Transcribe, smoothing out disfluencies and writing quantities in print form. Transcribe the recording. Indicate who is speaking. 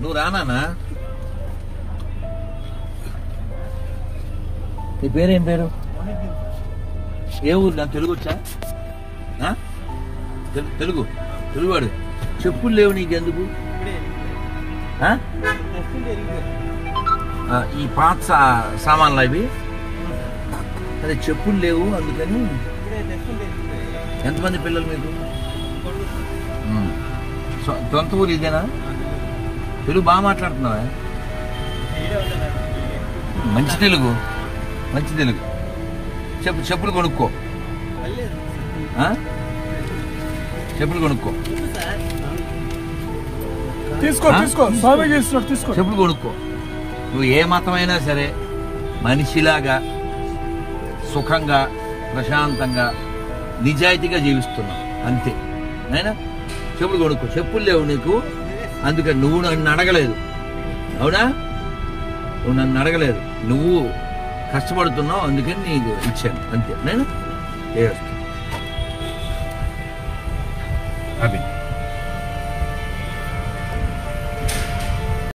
Speaker 1: నువ్వు రానా? నీ పేరేం పేరు? ఏ ఊరు? నాకు తెలుగు వచ్చా? తెలుగువాడు. చెప్పులు లేవు నీకెందుకు? ఈ పాత సామాన్లు అవి. అదే చెప్పులు లేవు అందుకని. ఎంతమంది పిల్లలు మీకు? సొంత ఊరు ఇదేనా? తెలుగు బాగా మాట్లాడుతున్నావా? మంచి తెలుగు. చెప్పులు కొనుక్కో. చెప్పులు కొనుక్కో. చెప్పులు కొనుక్కో. నువ్వు ఏ మతమైనా సరే మనిషిలాగా సుఖంగా ప్రశాంతంగా నిజాయితీగా జీవిస్తున్నావు అంతే. అయినా చెప్పులు కొనుక్కో. చెప్పులు లేవు నీకు అందుకని నువ్వు నన్ను అడగలేదు. అవునా? నువ్వు నన్ను అడగలేదు. నువ్వు కష్టపడుతున్నావు అందుకని నీకు ఇచ్చాను అంతే. నేను ఏ వస్తాను అభిన్.